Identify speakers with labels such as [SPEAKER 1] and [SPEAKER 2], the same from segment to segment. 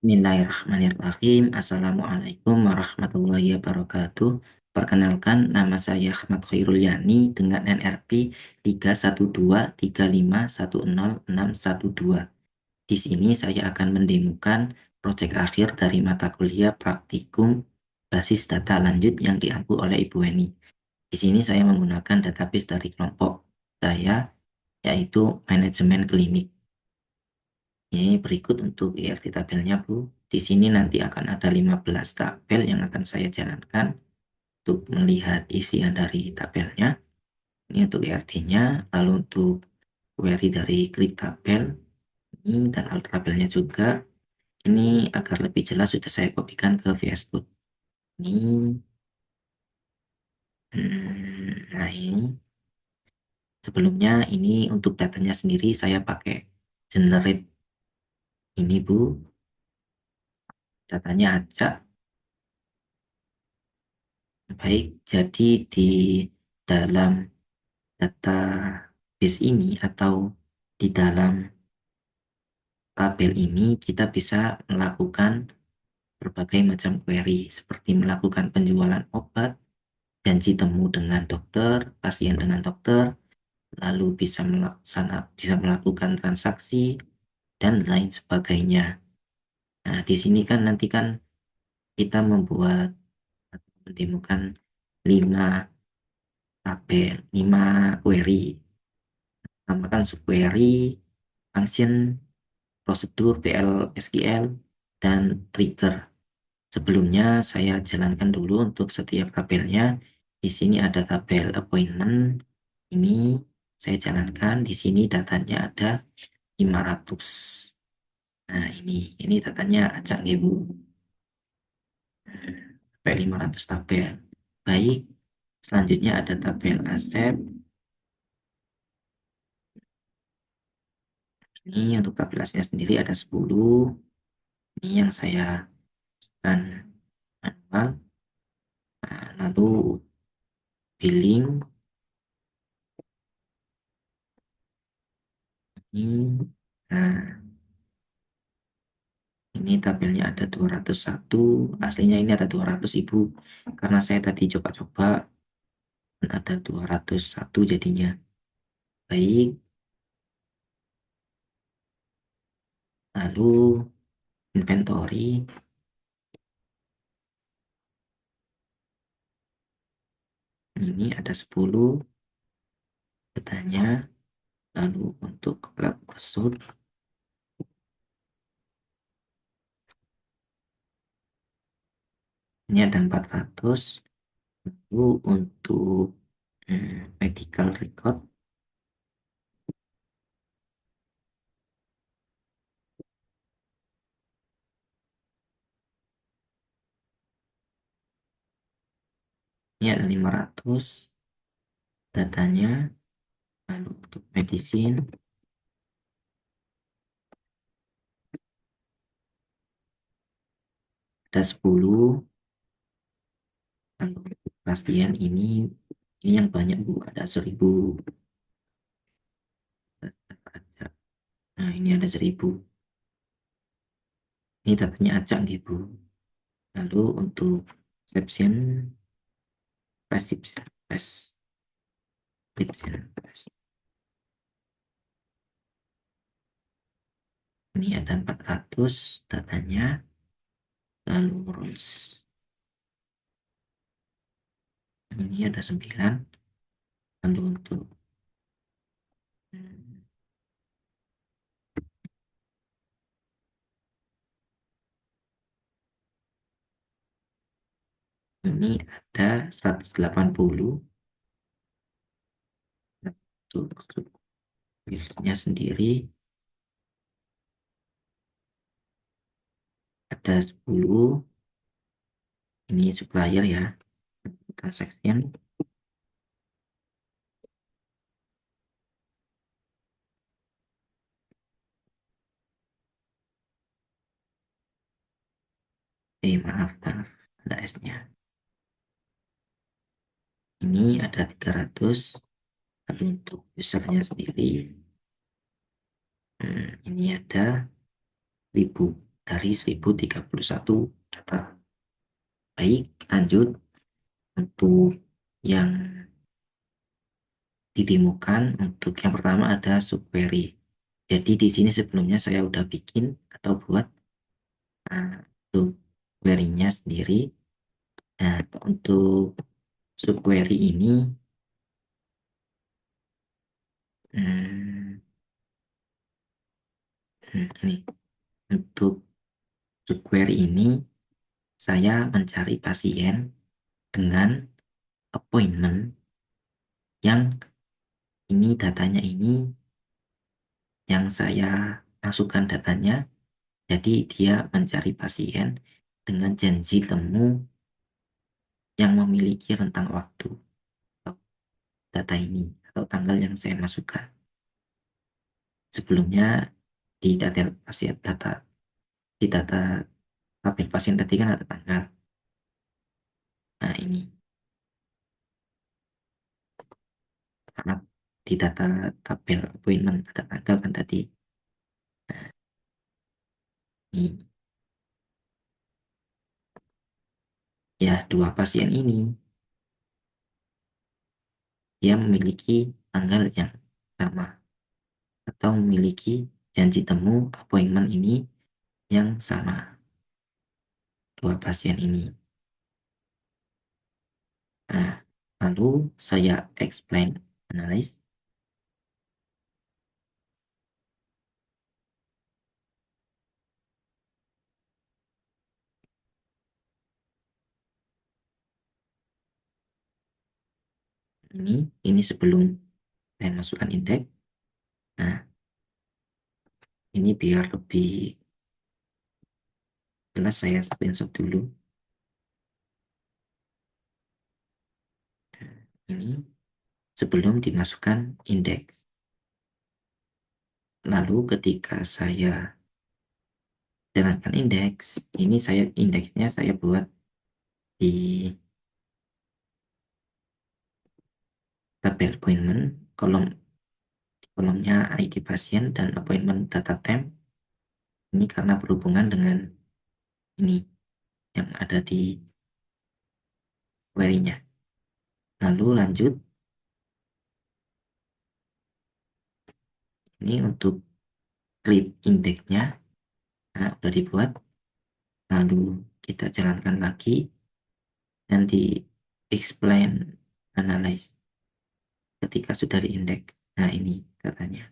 [SPEAKER 1] Bismillahirrahmanirrahim. Assalamualaikum warahmatullahi wabarakatuh. Perkenalkan, nama saya Ahmad Khairul Yani dengan NRP 31235106112. Di sini saya akan mendemokan proyek akhir dari mata kuliah praktikum basis data lanjut yang diampu oleh Ibu Weni. Di sini saya menggunakan database dari kelompok saya, yaitu manajemen klinik. Ini berikut untuk IRT tabelnya, Bu. Di sini nanti akan ada 15 tabel yang akan saya jalankan untuk melihat isian dari tabelnya. Ini untuk IRT-nya, lalu untuk query dari klik tabel, ini dan alt tabelnya juga. Ini agar lebih jelas sudah saya kopikan ke VS Code. Ini, nah ini sebelumnya ini untuk datanya sendiri saya pakai generate ini, Bu. Datanya acak. Baik, jadi di dalam database ini atau di dalam tabel ini kita bisa melakukan berbagai macam query seperti melakukan penjualan obat, janji temu dengan dokter, pasien dengan dokter, lalu bisa melakukan transaksi dan lain sebagainya. Nah, di sini kan nanti kan kita membuat atau mendemokan 5 tabel, 5 query. Tambahkan subquery, function, prosedur, PL/SQL, dan trigger. Sebelumnya saya jalankan dulu untuk setiap tabelnya. Di sini ada tabel appointment. Ini saya jalankan. Di sini datanya ada 500. Nah, ini datanya acak ibu. Sampai 500 tabel. Baik. Selanjutnya ada tabel aset. Ini untuk tabelnya sendiri ada 10. Ini yang saya akan manual. Nah, lalu billing ini. Nah, ini tabelnya ada 201. Aslinya ini ada 200 Ibu. Karena saya tadi coba-coba dan ada 201 jadinya. Baik. Lalu inventory. Ini ada 10 datanya. Lalu untuk lab result ini ada 400. Lalu untuk medical record ini ada 500 datanya. Lalu untuk medicine ada 10. Lalu untuk pasien ini yang banyak Bu, ada 1000. Nah, ini ada 1000. Ini datanya acak gitu. Lalu untuk prescription, prescription, prescription, ini ada 400 datanya. Lalu rules, ini ada 9. Lalu untuk hmm, ini ada 180. Untuk filenya sendiri ada 10. Ini supplier ya, transaction. Maaf, ada S-nya. Ini ada 300. Lalu untuk usernya sendiri ini ada 1000. dari 1031 data. Baik, lanjut untuk yang ditemukan. Untuk yang pertama ada subquery. Jadi di sini sebelumnya saya udah bikin atau buat untuk query-nya sendiri. Nah, untuk subquery ini hmm, ini untuk subquery ini saya mencari pasien dengan appointment yang ini datanya ini yang saya masukkan datanya. Jadi dia mencari pasien dengan janji temu yang memiliki rentang waktu atau data ini atau tanggal yang saya masukkan. Sebelumnya di data pasien di data tabel pasien tadi kan ada tanggal. Nah ini karena di data tabel appointment ada tanggal kan tadi. Ini ya dua pasien ini dia memiliki tanggal yang sama atau memiliki janji temu appointment ini yang sama dua pasien ini. Nah, lalu saya explain analyze. Ini sebelum saya masukkan indeks. Nah, ini biar lebih jelas saya screenshot dulu. Ini sebelum dimasukkan indeks. Lalu ketika saya jalankan indeks, ini indeksnya saya buat di tabel appointment, kolomnya ID pasien dan appointment data temp. Ini karena berhubungan dengan ini yang ada di query-nya. Lalu lanjut, ini untuk create indeksnya, nah udah dibuat. Lalu kita jalankan lagi dan di explain analyze ketika sudah diindeks. Nah ini katanya.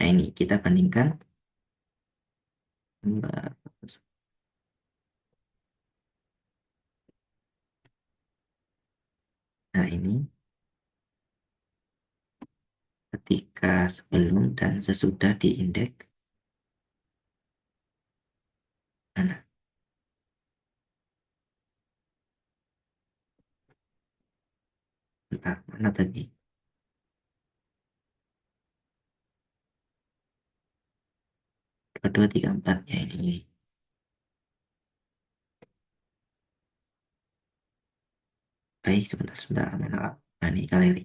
[SPEAKER 1] Nah ini kita bandingkan. Nah ini ketika sebelum dan sesudah diindeks. Nah, bentar, mana tadi? 2234 ya ini. Baik, sebentar, mana? Nah ini galeri.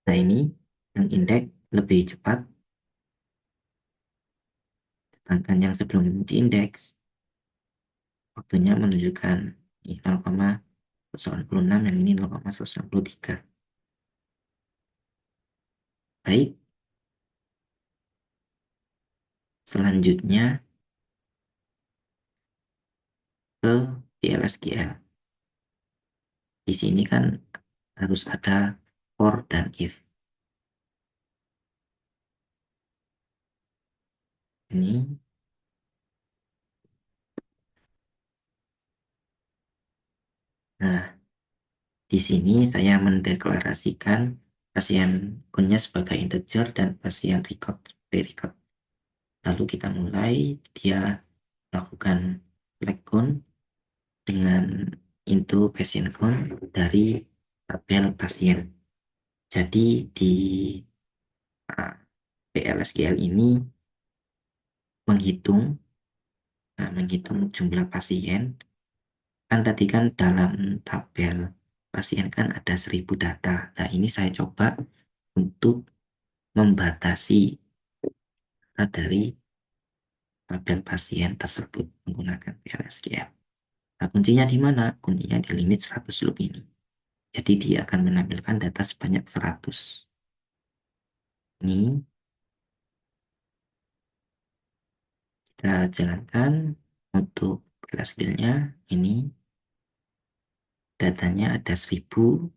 [SPEAKER 1] Nah ini yang indeks lebih cepat, sedangkan yang sebelum diindeks waktunya menunjukkan 0,196, yang ini 0,163. Baik, selanjutnya ke PLSQL. Di sini kan harus ada for dan if. Ini, nah di sini saya mendeklarasikan pasien punya sebagai integer dan pasien record sebagai record. Lalu kita mulai, dia melakukan select count dengan into patient count dari tabel pasien. Jadi di PLSQL ini menghitung Nah, menghitung jumlah pasien, kan tadi kan dalam tabel pasien kan ada 1000 data. Nah, ini saya coba untuk membatasi data dari tabel pasien tersebut menggunakan PLSQL. Nah, kuncinya di mana? Kuncinya di limit 100 loop ini. Jadi dia akan menampilkan data sebanyak 100. Ini kita jalankan untuk kelas skillnya. Ini datanya ada 1000,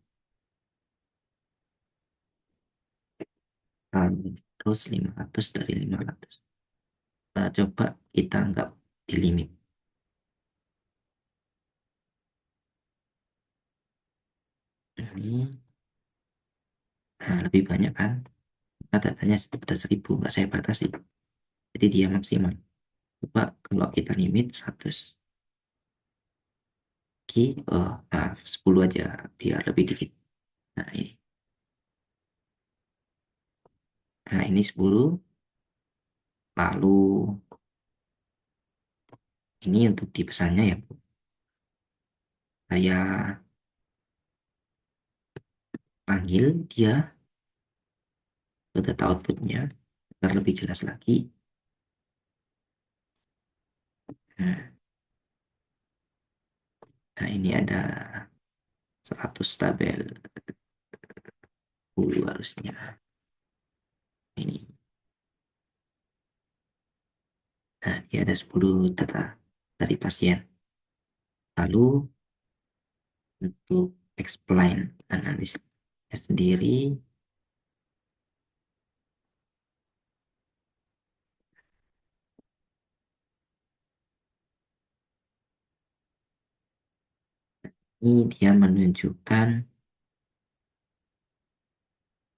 [SPEAKER 1] terus 500 dari 500. Kita coba kita anggap di limit. Ini nah, lebih banyak kan? Nah, datanya sudah 1000, nggak saya batasi. Jadi dia maksimal. Coba kalau kita limit 100. Oke, oh, nah, 10 aja biar lebih dikit. Nah, ini. Nah, ini 10. Lalu ini untuk di pesannya ya, Bu. Saya panggil dia ke data outputnya agar lebih jelas lagi. Nah, nah, ini ada 100 tabel 10 harusnya. Ini. Nah, dia ada 10 data dari pasien. Lalu untuk explain analisnya sendiri, ini dia menunjukkan,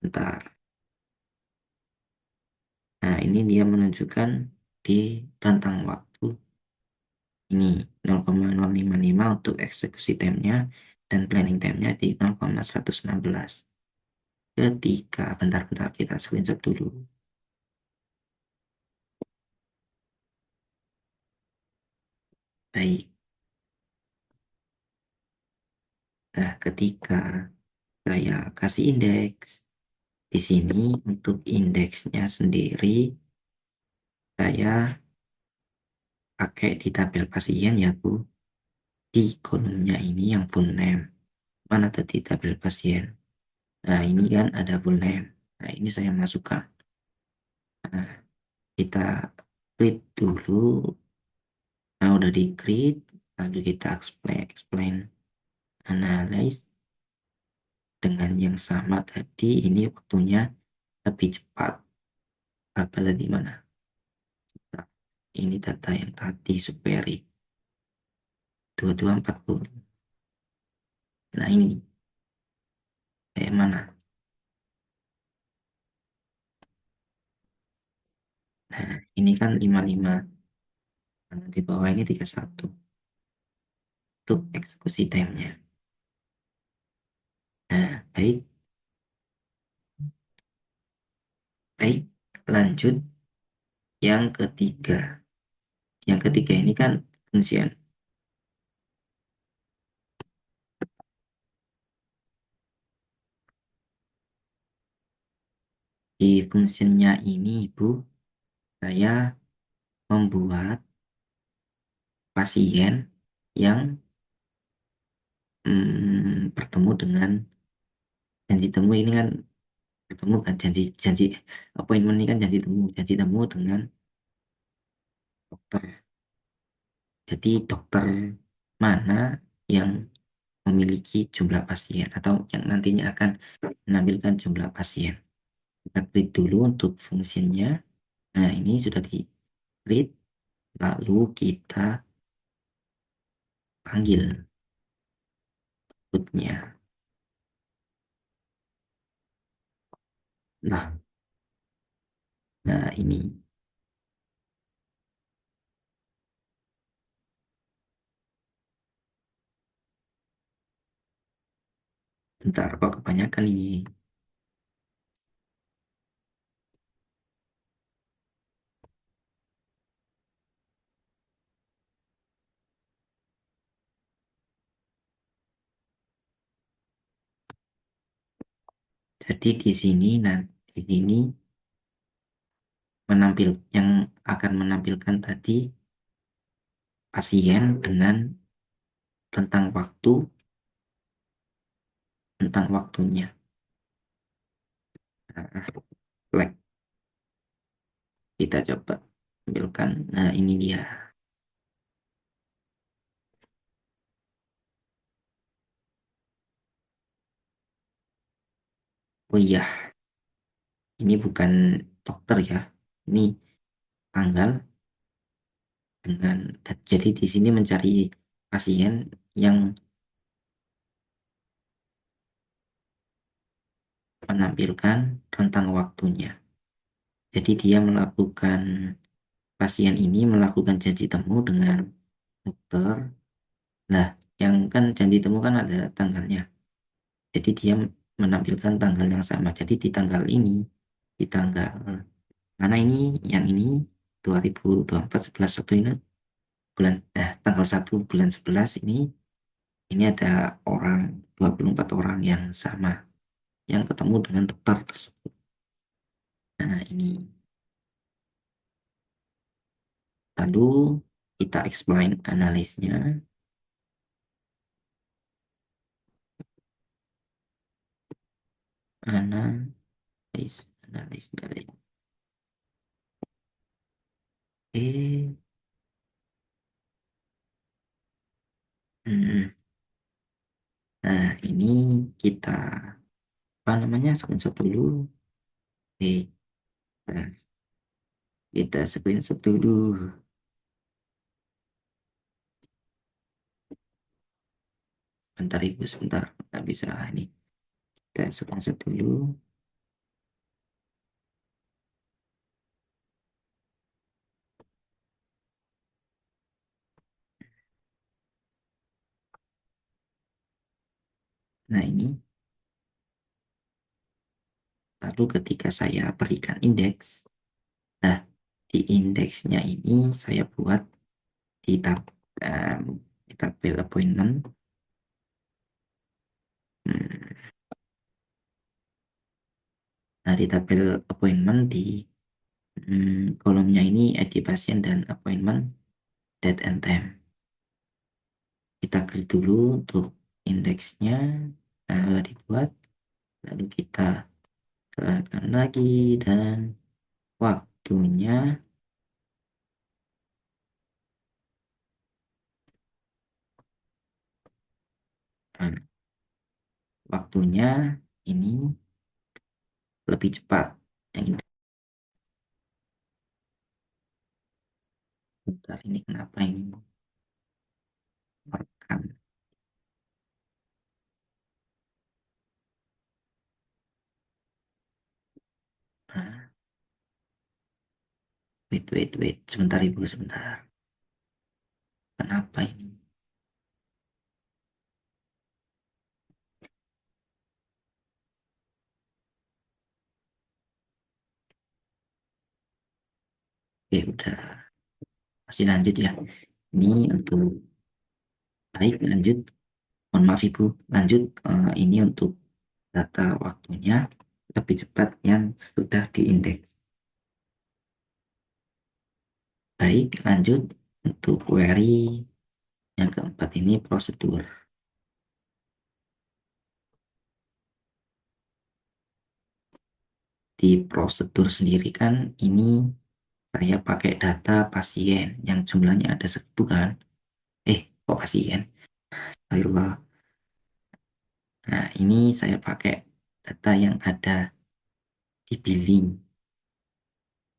[SPEAKER 1] bentar. Nah, ini dia menunjukkan di rentang waktu ini 0,055 untuk eksekusi time-nya dan planning time-nya di 0,116. Ketika, bentar-bentar kita screenshot dulu. Baik, nah ketika saya kasih indeks, di sini untuk indeksnya sendiri, saya pakai di tabel pasien ya Bu. Di kolomnya ini yang full name. Mana tadi tabel pasien? Nah, ini kan ada full name. Nah, ini saya masukkan. Nah, kita create dulu. Nah, udah di create. Lalu kita explain analyze dengan yang sama tadi. Ini waktunya lebih cepat. Apa tadi mana? Nah, ini data yang tadi superi 2240. Nah, ini kayak mana? Nah, ini kan 55. Nah, di bawah ini 31 untuk eksekusi time-nya. Nah, baik, baik, lanjut yang ketiga. Yang ketiga ini kan function. Di functionnya ini, Ibu, saya membuat pasien yang bertemu dengan janji temu ini kan bertemu kan janji janji appointment ini kan janji temu dengan dokter. Jadi dokter mana yang memiliki jumlah pasien atau yang nantinya akan menampilkan jumlah pasien. Kita klik dulu untuk fungsinya. Nah, ini sudah di klik, lalu kita panggil outputnya. Nah, nah ini bentar kok kebanyakan ini. Jadi di sini nanti ini yang akan menampilkan tadi pasien dengan rentang waktunya. Nah, like, kita coba tampilkan. Nah, ini dia. Oh iya, ini bukan dokter ya. Ini tanggal dengan jadi di sini mencari pasien yang menampilkan rentang waktunya. Jadi dia pasien ini melakukan janji temu dengan dokter. Nah, yang kan janji temu kan ada tanggalnya. Jadi dia menampilkan tanggal yang sama. Jadi di tanggal ini, di tanggal mana ini, yang ini 2024 11 1 ini tanggal 1 bulan 11 ini ada 24 orang yang sama yang ketemu dengan dokter tersebut. Nah, ini lalu kita explain analisnya. Analis. Oke. Hmm. Nah, ini kita apa namanya, screenshot dulu. Oke. Nah, kita screenshot dulu. Bentar ibu, sebentar. Nggak bisa ini. Kita screenshot dulu. Nah, ini. Lalu ketika saya berikan indeks. Nah, di indeksnya ini saya buat di em, di tabel appointment. Hmm, Nah, di tabel appointment di kolomnya ini ID pasien dan appointment date and time. Kita klik dulu untuk indeksnya dibuat, lalu kita keluarkan lagi dan waktunya. Nah, waktunya ini lebih cepat yang ini. Bentar, ini kenapa ini merekam. Nah, wait sebentar ibu, sebentar, kenapa ini. Oke, udah, masih lanjut ya. Ini untuk baik, lanjut. Mohon maaf ibu, lanjut. Ini untuk data waktunya lebih cepat yang sudah diindeks. Baik, lanjut untuk query yang keempat ini prosedur. Di prosedur sendiri kan ini saya pakai data pasien yang jumlahnya ada 1.000 kan. Kok pasien? Ayolah. Nah, ini saya pakai data yang ada di billing.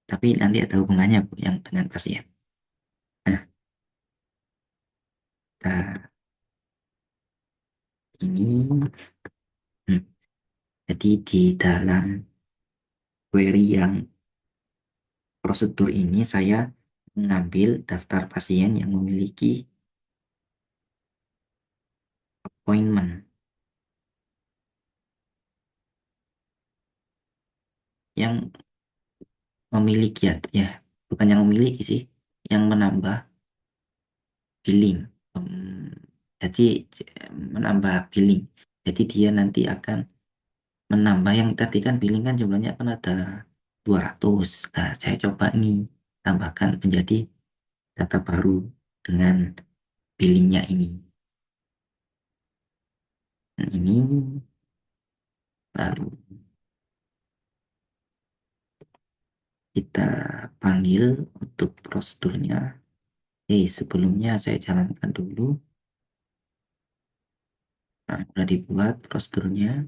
[SPEAKER 1] Tapi nanti ada hubungannya Bu yang dengan pasien. Nah, kita ini jadi di dalam query yang prosedur ini saya mengambil daftar pasien yang memiliki appointment, yang memiliki ya, bukan yang memiliki sih, yang menambah billing. Jadi menambah billing. Jadi dia nanti akan menambah yang tadi kan billing kan jumlahnya kan ada 200. Nah, saya coba nih tambahkan menjadi data baru dengan billingnya ini. Dan ini lalu kita panggil untuk prosedurnya. Sebelumnya saya jalankan dulu. Nah, sudah dibuat prosedurnya.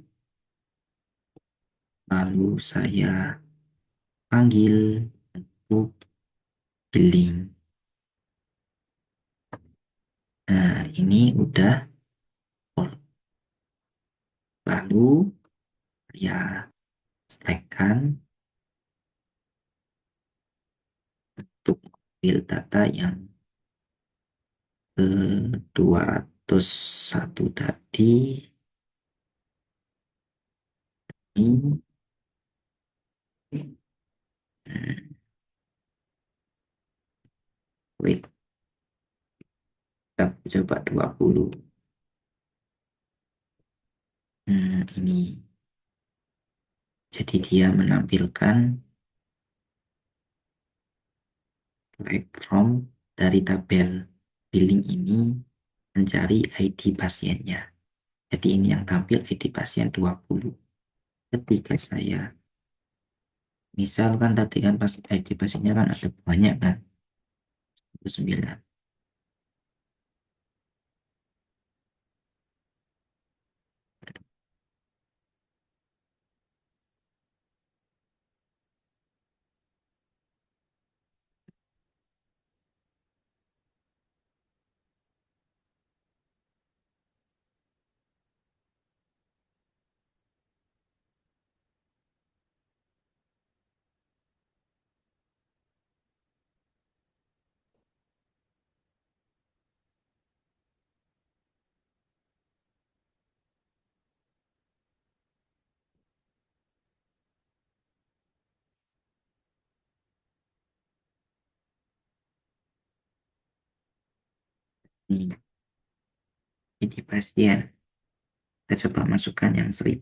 [SPEAKER 1] Lalu saya panggil untuk billing. Nah, ini udah full. Lalu ya stackkan untuk ambil data yang ke 201 tadi. Ini hmm, wait, kita coba 20. Ini jadi dia menampilkan right from dari tabel billing ini mencari ID pasiennya. Jadi ini yang tampil ID pasien 20. Ketika saya misalkan tadi kan pas ID pasiennya kan ada banyak kan 9. Ini pasien kita coba masukkan yang 1000.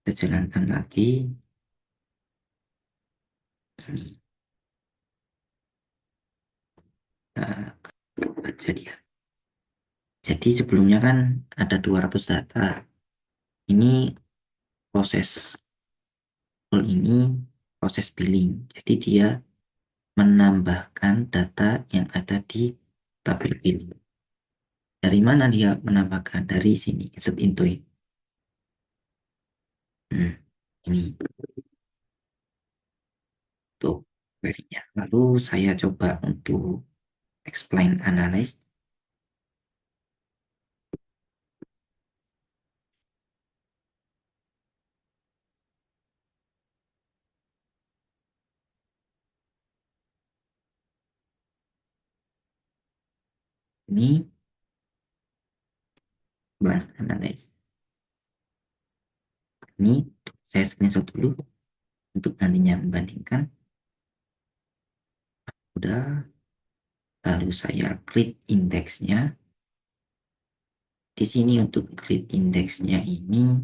[SPEAKER 1] Kita jalankan lagi. Kita baca dia. Jadi sebelumnya kan ada 200 data. Ini proses full ini proses billing. Jadi dia menambahkan data yang ada di tabel billing. Dari mana dia menambahkan? Dari sini, insert into it. Ini untuk query-nya. Lalu saya coba untuk explain analyze. Ini explain analyze. Ini saya screenshot dulu untuk nantinya membandingkan. Udah, lalu saya create indeksnya. Di sini untuk create indeksnya ini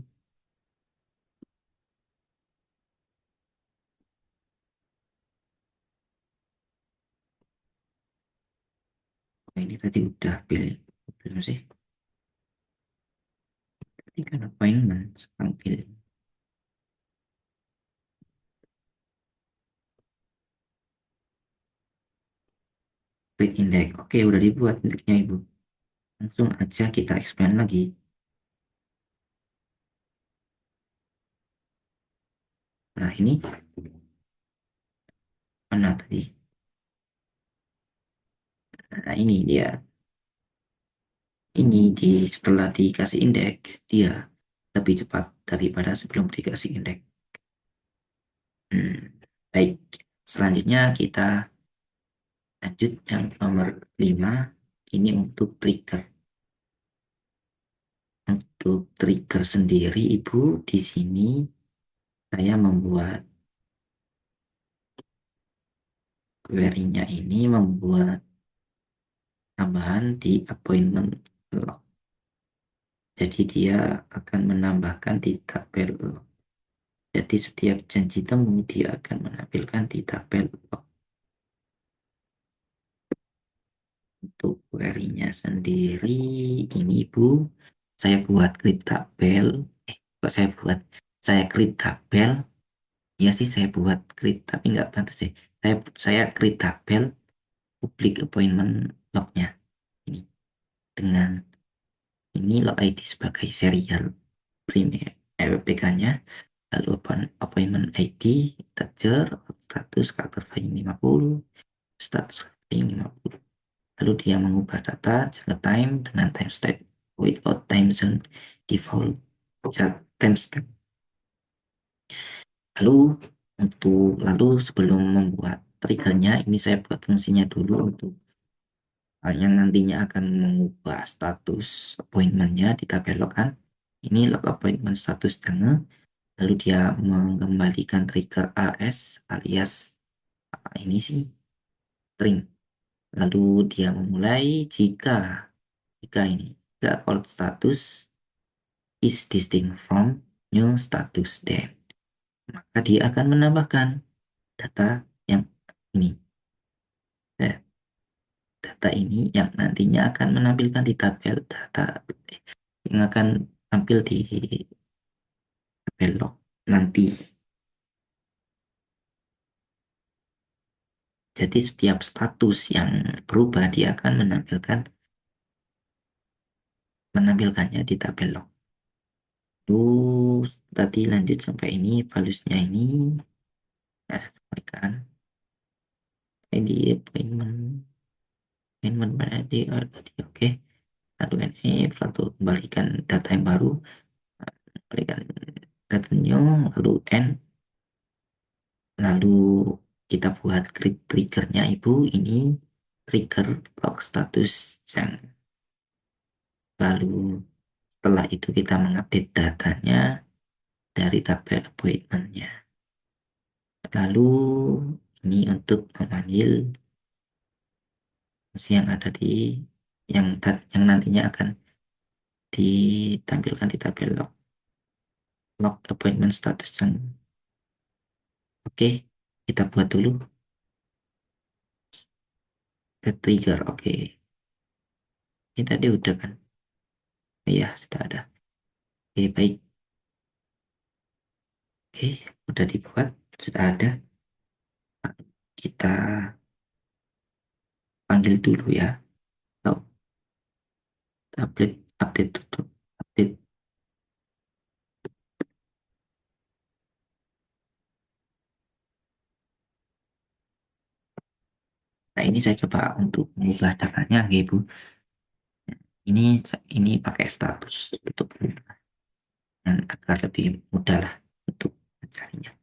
[SPEAKER 1] ini tadi udah pilih belum sih? Tadi kan appointment sekarang pilih create index. Oke, udah dibuat indeksnya Ibu. Langsung aja kita expand lagi. Nah, ini mana tadi? Nah, ini dia. Ini setelah dikasih indeks, dia lebih cepat daripada sebelum dikasih indeks. Baik, selanjutnya kita lanjut yang nomor 5. Ini untuk trigger. Untuk trigger sendiri, Ibu, di sini saya membuat query-nya ini membuat tambahan di appointment log. Jadi dia akan menambahkan di tabel log. Jadi setiap janji temu dia akan menampilkan di tabel log. Untuk query-nya sendiri ini Ibu, saya buat create tabel. Kok saya create tabel. Ya sih saya buat create, tapi nggak pantas sih. Saya create tabel public appointment lognya ini dengan ini log ID sebagai serial primer PK-nya, lalu appointment ID, integer, status karakter file 50, status file 50. Lalu dia mengubah data jaga time dengan timestamp without time zone default timestamp. Lalu sebelum membuat triggernya, ini saya buat fungsinya dulu untuk yang nantinya akan mengubah status appointmentnya di tabel log kan. Ini log appointment status jangan. Lalu dia mengembalikan trigger AS alias ini sih string. Lalu dia memulai jika ini the old status is distinct from new status, then maka dia akan menambahkan data yang ini. Nah, data ini yang nantinya akan menampilkan di tabel data yang akan tampil di tabel log nanti. Jadi setiap status yang berubah dia akan menampilkannya di tabel log. Terus tadi lanjut sampai ini values-nya ini saya sampaikan ID appointment ID tadi oke. Lalu NF lalu kembalikan data yang baru, kembalikan data new, lalu N, lalu kita buat triggernya Ibu ini trigger log status yang lalu setelah itu kita mengupdate datanya dari tabel appointmentnya. Lalu ini untuk memanggil fungsi yang ada di yang nantinya akan ditampilkan di tabel log appointment status yang oke. Kita buat dulu the trigger. Oke, ini tadi udah kan? Iya sudah ada. Oke baik. Oke, udah dibuat, sudah ada. Kita panggil dulu ya. Oh, update tutup update. Nah ini saya coba untuk mengubah datanya ya Ibu. Ini pakai status untuk dan agar lebih mudah lah untuk mencarinya.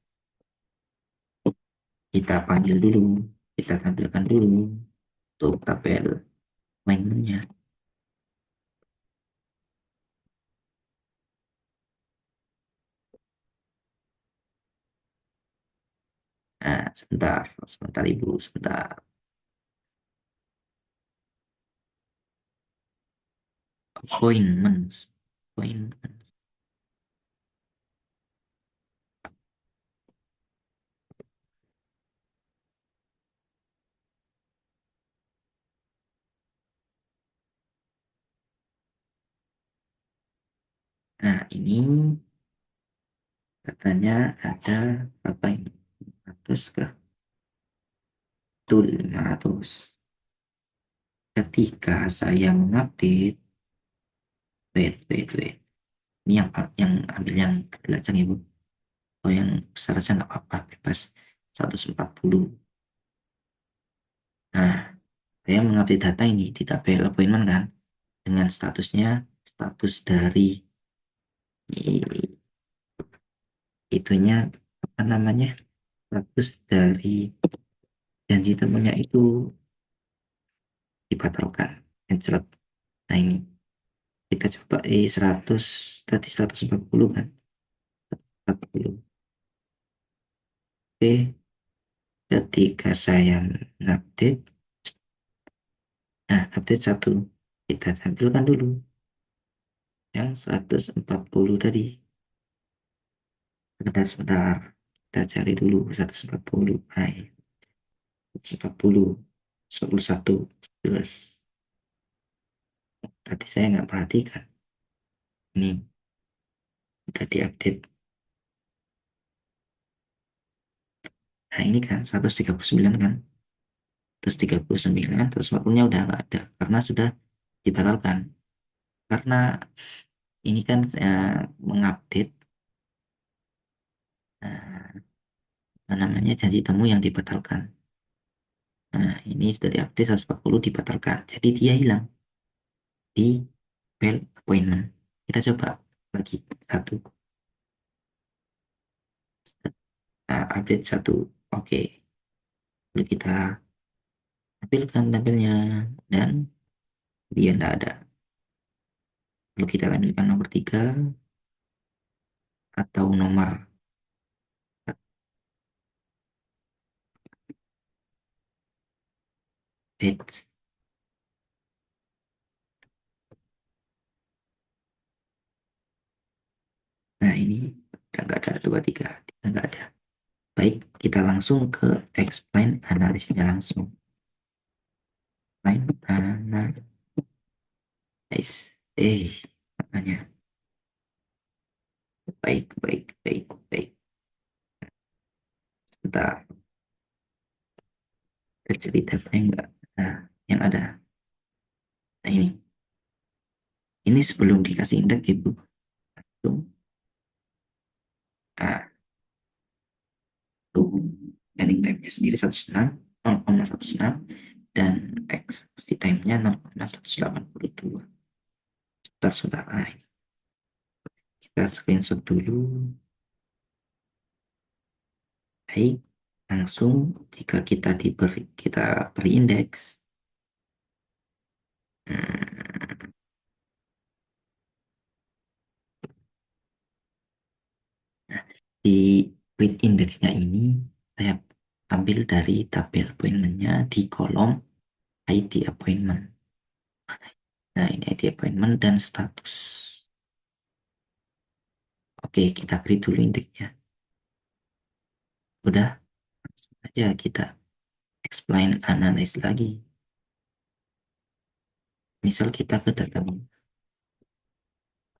[SPEAKER 1] Kita panggil dulu, kita tampilkan dulu untuk tabel mainnya. Nah, sebentar Ibu, sebentar. Appointments, appointment. Nah, ini katanya ada apa ini? 100 ke tool 500. Ketika saya mengupdate, wait. Ini yang ambil yang kecil aja nih, Bu. Oh, yang besar aja nggak apa-apa, bebas. 140. Nah, saya mengupdate data ini di tabel appointment kan, dengan status dari itunya, apa namanya, status dari janji temunya itu dibatalkan. Anjlok. Nah, ini kita coba 100, tadi 140 kan. 140. Oke, ketika saya mengupdate Nah, update satu. Kita tampilkan dulu yang 140 tadi. Sebentar, sebentar. Kita cari dulu 140. Hai, 140. 141. Terus, tadi saya nggak perhatikan. Ini udah diupdate. Nah, ini kan 139 kan. Terus 39, terus 40-nya udah nggak ada. Karena sudah dibatalkan. Karena ini kan saya mengupdate apa namanya janji temu yang dibatalkan. Nah, ini sudah diupdate 140 dibatalkan. Jadi dia hilang di fail appointment. Kita coba lagi satu. Nah, update satu. Oke. Lalu kita tampilkan tampilnya dan dia tidak ada. Lalu kita lanjutkan nomor 3 atau nomor update. Nah, ini udah nggak ada 23, tiga nggak ada. Baik, kita langsung ke explain analisnya langsung. Explain analysis. Makanya baik, baik, baik, baik. Bentar, cerita apa enggak? Nah, yang ada. Nah, ini sebelum dikasih indeks ibu. Tuh, nah, tuh, ending time-nya sendiri 106, 0,106, dan eksekusi time-nya 0,182. Saudara-saudara, kita screenshot dulu. Baik, langsung jika kita beri indeks. Hmm, di read indeksnya ini saya ambil dari tabel appointmentnya di kolom ID appointment. Nah, ini ID appointment dan status. Oke, kita beri dulu indeksnya. Udah, langsung aja kita explain analyze lagi. Misal kita ke dalam,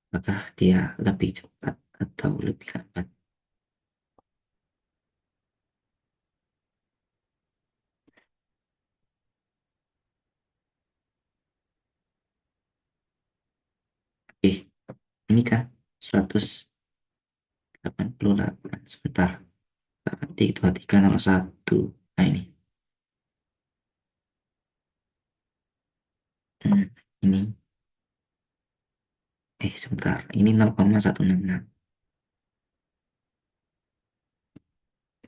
[SPEAKER 1] apakah dia lebih cepat atau lebih lambat. Oke, ini kan 188. Sebentar, ketik 2301. Nah, Hmm, ini sebentar, ini 0,166,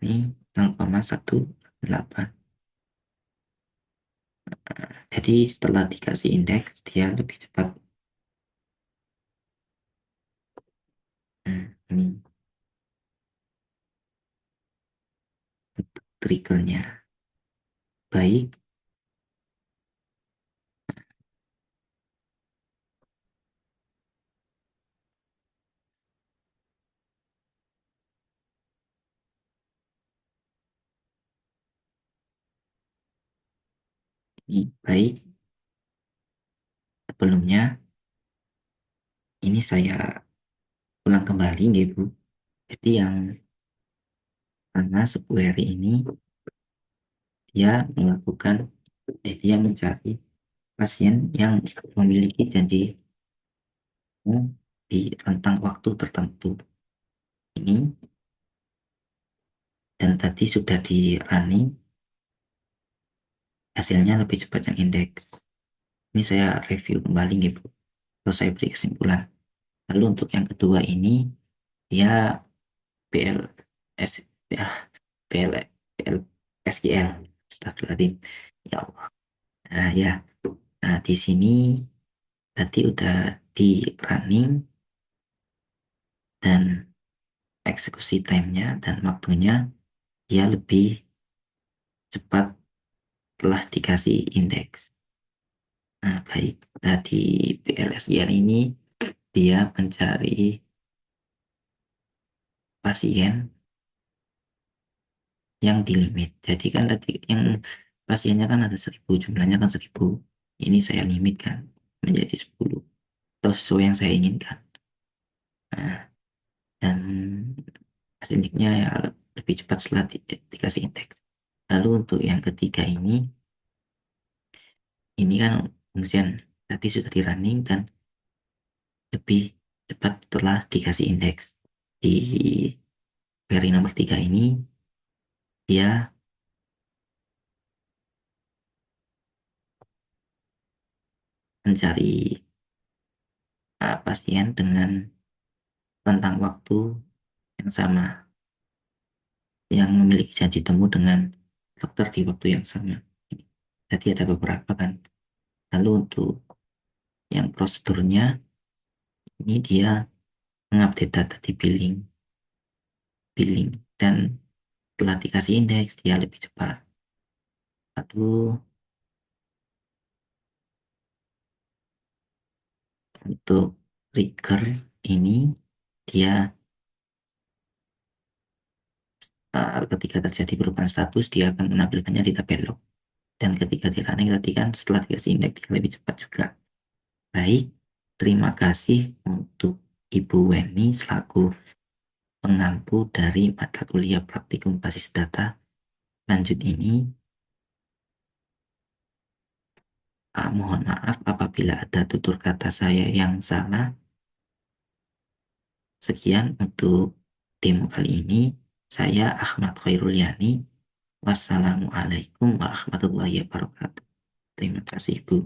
[SPEAKER 1] ini 0,18. Jadi setelah dikasih indeks dia lebih cepat. Ini triggernya. Baik, ini baik. Sebelumnya ini saya ulang kembali gitu. Jadi yang karena subquery ini dia mencari pasien yang memiliki janji di rentang waktu tertentu ini, dan tadi sudah di running, hasilnya lebih cepat yang indeks. Ini saya review kembali gitu, terus saya beri kesimpulan. Lalu untuk yang kedua ini dia BLS, ya, BL BL SQL. Astagfirullahaladzim. Ya Allah. Nah, ya. Nah, di sini tadi udah di running dan eksekusi time-nya dan waktunya dia lebih cepat telah dikasih indeks. Nah, baik. Tadi PLSIR ini dia mencari pasien yang di limit. Jadi kan tadi yang pasiennya kan ada 1.000, jumlahnya kan 1.000. Ini saya limitkan menjadi 10 atau sesuai yang saya inginkan. Nah, dan indeknya ya lebih cepat setelah dikasih indeks. Lalu untuk yang ketiga ini kan fungsian tadi sudah di running dan lebih cepat setelah dikasih indeks. Di query nomor 3 ini dia mencari pasien dengan rentang waktu yang sama, yang memiliki janji temu dengan dokter di waktu yang sama. Jadi ada beberapa kan. Lalu untuk yang prosedurnya ini dia mengupdate data di billing dan setelah dikasih indeks dia lebih cepat. Lalu untuk trigger ini dia ketika terjadi perubahan status dia akan menampilkannya di tabel log, dan ketika di running tadi kan setelah dikasih indeks dia lebih cepat juga. Baik, terima kasih untuk Ibu Weni selaku pengampu dari mata kuliah praktikum basis data. Lanjut ini, mohon maaf apabila ada tutur kata saya yang salah. Sekian untuk demo kali ini. Saya Ahmad Khairul Yani. Wassalamualaikum warahmatullahi wabarakatuh. Terima kasih, Bu.